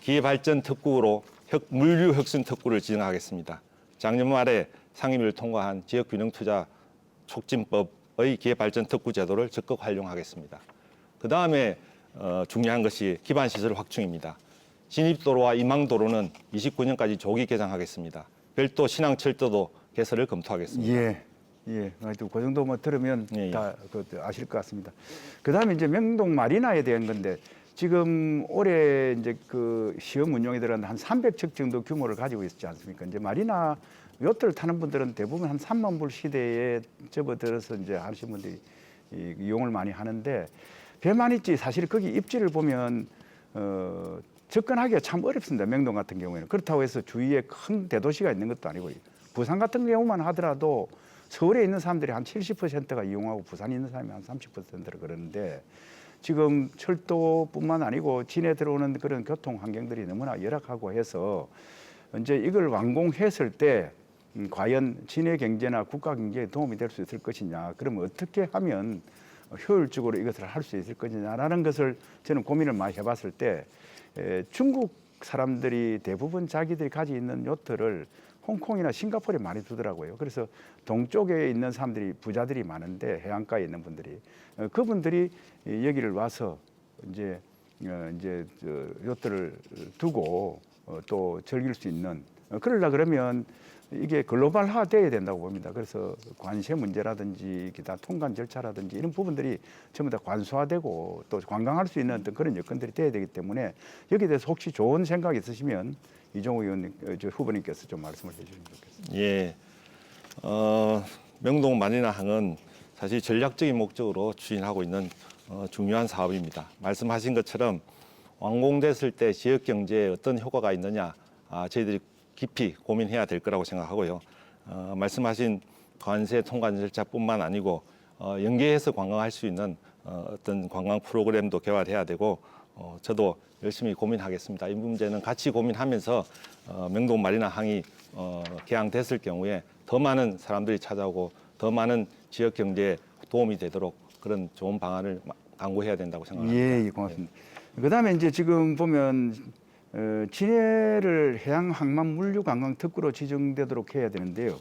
기회발전 특구로 물류 혁신 특구를 진행하겠습니다. 작년 말에 상임위를 통과한 지역균형투자 촉진법의 기회발전 특구 제도를 적극 활용하겠습니다. 그 다음에 중요한 것이 기반시설 확충입니다. 진입도로와 임항도로는 29년까지 조기 개장하겠습니다. 별도 신항철도도 개설을 검토하겠습니다.
예. 하여튼 그 정도 뭐 들으면
예.
다 아실 것 같습니다. 그다음에 이제 명동 마리나에 대한 건데 지금 올해 이제 그 시험 운영에 들어간 한 300척 정도 규모를 가지고 있지 않습니까? 이제 마리나 요트를 타는 분들은 대부분 한 3만 불 시대에 접어들어서 이제 하시는 분들이 이용을 많이 하는데 배만 있지 사실 거기 입지를 보면 접근하기가 참 어렵습니다. 명동 같은 경우에는. 그렇다고 해서 주위에 큰 대도시가 있는 것도 아니고 부산 같은 경우만 하더라도 서울에 있는 사람들이 한 70%가 이용하고 부산에 있는 사람이 한 30%를 그러는데 지금 철도뿐만 아니고 진해 들어오는 그런 교통 환경들이 너무나 열악하고 해서 이제 이걸 완공했을 때 과연 진해 경제나 국가 경제에 도움이 될 수 있을 것이냐, 그러면 어떻게 하면 효율적으로 이것을 할 수 있을 것이냐라는 것을 저는 고민을 많이 해봤을 때 중국 사람들이 대부분 자기들이 가지고 있는 요트를 홍콩이나 싱가포르에 많이 두더라고요. 그래서 동쪽에 있는 사람들이 부자들이 많은데 해안가에 있는 분들이 그분들이 여기를 와서 이제 요트를 두고 또 즐길 수 있는 그러려 그러면 이게 글로벌화 돼야 된다고 봅니다. 그래서 관세 문제라든지 기타 통관 절차라든지 이런 부분들이 전부 다 관소화되고 또 관광할 수 있는 어떤 그런 여건들이 돼야 되기 때문에 여기에 대해서 혹시 좋은 생각 있으시면 이종욱 의원님, 후보님께서 좀 말씀을 해주시면 좋겠습니다.
예, 명동 마리나 항은 사실 전략적인 목적으로 추진하고 있는 중요한 사업입니다. 말씀하신 것처럼 완공됐을 때 지역 경제에 어떤 효과가 있느냐 저희들이 깊이 고민해야 될 거라고 생각하고요. 말씀하신 관세 통관 절차뿐만 아니고 연계해서 관광할 수 있는 어떤 관광 프로그램도 개발해야 되고 저도 열심히 고민하겠습니다. 이 문제는 같이 고민하면서 명동 마리나 항이 개항됐을 경우에 더 많은 사람들이 찾아오고 더 많은 지역 경제에 도움이 되도록 그런 좋은 방안을 강구해야 된다고 생각합니다.
예, 고맙습니다. 그다음에 이제 지금 보면 진해를 해양 항만 물류 관광 특구로 지정되도록 해야 되는데요.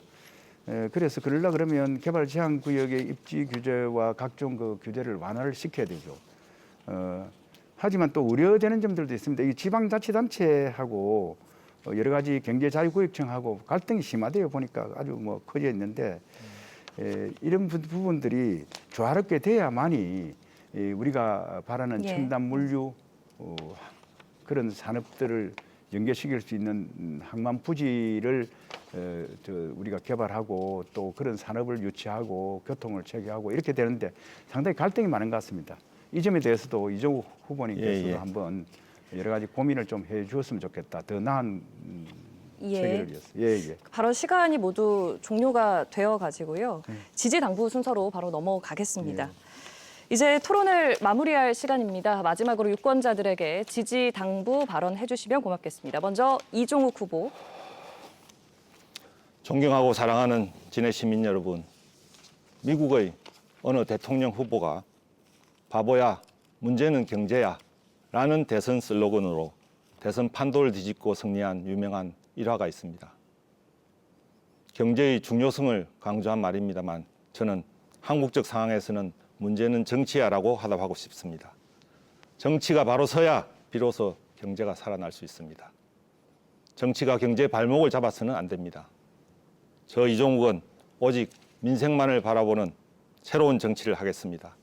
그래서 그러려 그러면 개발 제한 구역의 입지 규제와 각종 그 규제를 완화를 시켜야 되죠. 하지만 또 우려되는 점들도 있습니다. 이 지방자치단체하고 여러 가지 경제자유구역청하고 갈등이 심하대요. 보니까 아주 뭐 커져 있는데 이런 부분들이 조화롭게 돼야만이 우리가 바라는
예.
첨단 물류 그런 산업들을 연계시킬 수 있는 항만 부지를 우리가 개발하고 또 그런 산업을 유치하고 교통을 체계하고 이렇게 되는데 상당히 갈등이 많은 것 같습니다. 이 점에 대해서도 이종욱 후보님께서도
예.
한번 여러 가지 고민을 좀 해주었으면 좋겠다. 더 나은
예.
체계를 위해서. 예.
발언 시간이 모두 종료가 되어 가지고요. 지지 당부 순서로 바로 넘어가겠습니다. 이제 토론을 마무리할 시간입니다. 마지막으로 유권자들에게 지지 당부 발언해 주시면 고맙겠습니다. 먼저 이종욱 후보.
존경하고 사랑하는 진해 시민 여러분, 미국의 어느 대통령 후보가 바보야, 문제는 경제야 라는 대선 슬로건으로 대선 판도를 뒤집고 승리한 유명한 일화가 있습니다. 경제의 중요성을 강조한 말입니다만 저는 한국적 상황에서는 문제는 정치야라고 하답하고 싶습니다. 정치가 바로 서야 비로소 경제가 살아날 수 있습니다. 정치가 경제의 발목을 잡아서는 안 됩니다. 저 이종욱은 오직 민생만을 바라보는 새로운 정치를 하겠습니다.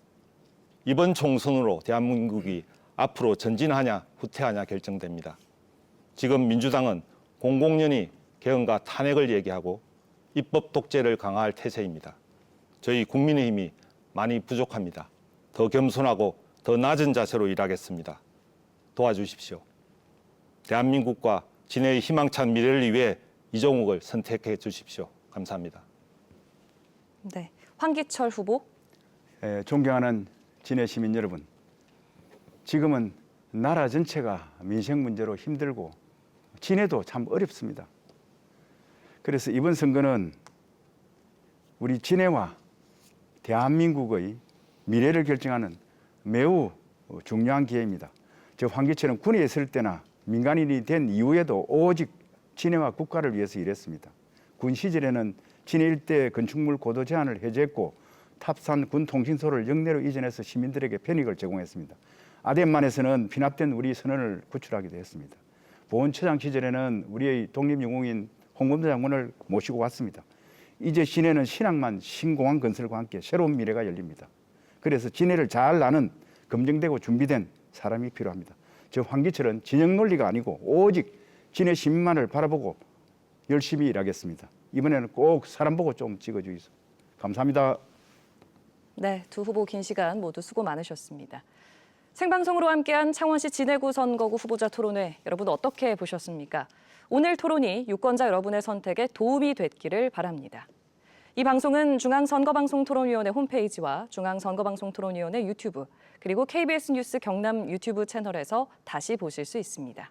이번 총선으로 대한민국이 앞으로 전진하냐 후퇴하냐 결정됩니다. 지금 민주당은 공공연히 개헌과 탄핵을 얘기하고 입법 독재를 강화할 태세입니다. 저희 국민의힘이 많이 부족합니다. 더 겸손하고 더 낮은 자세로 일하겠습니다. 도와주십시오. 대한민국과 진해의 희망찬 미래를 위해 이종욱을 선택해 주십시오. 감사합니다.
네, 황기철 후보.
존경하는 진해 시민 여러분, 지금은 나라 전체가 민생 문제로 힘들고 진해도 참 어렵습니다. 그래서 이번 선거는 우리 진해와 대한민국의 미래를 결정하는 매우 중요한 기회입니다. 저 황기철은 군에 있을 때나 민간인이 된 이후에도 오직 진해와 국가를 위해서 일했습니다. 군 시절에는 진해 일대 건축물 고도 제한을 해제했고 탑산 군 통신소를 영내로 이전해서 시민들에게 편익을 제공했습니다. 아덴만에서는 피납된 우리 선원을 구출하기도 했습니다. 보훈처장 시절에는 우리의 독립영웅인 홍범도 장군을 모시고 왔습니다. 이제 진해는 신항만 신공항 건설과 함께 새로운 미래가 열립니다. 그래서 진해를 잘 아는 검증되고 준비된 사람이 필요합니다. 저 황기철은 진영 논리가 아니고 오직 진해 시민만을 바라보고 열심히 일하겠습니다. 이번에는 꼭 사람 보고 좀 찍어주이소. 감사합니다.
네, 두 후보 긴 시간 모두 수고 많으셨습니다. 생방송으로 함께한 창원시 진해구 선거구 후보자 토론회 여러분 어떻게 보셨습니까? 오늘 토론이 유권자 여러분의 선택에 도움이 됐기를 바랍니다. 이 방송은 중앙선거방송토론위원회 홈페이지와 중앙선거방송토론위원회 유튜브 그리고 KBS 뉴스 경남 유튜브 채널에서 다시 보실 수 있습니다.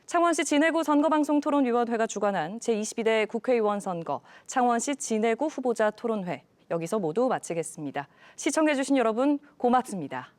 창원시 진해구 선거방송토론위원회가 주관한 제22대 국회의원 선거 창원시 진해구 후보자 토론회 여기서 모두 마치겠습니다. 시청해주신 여러분 고맙습니다.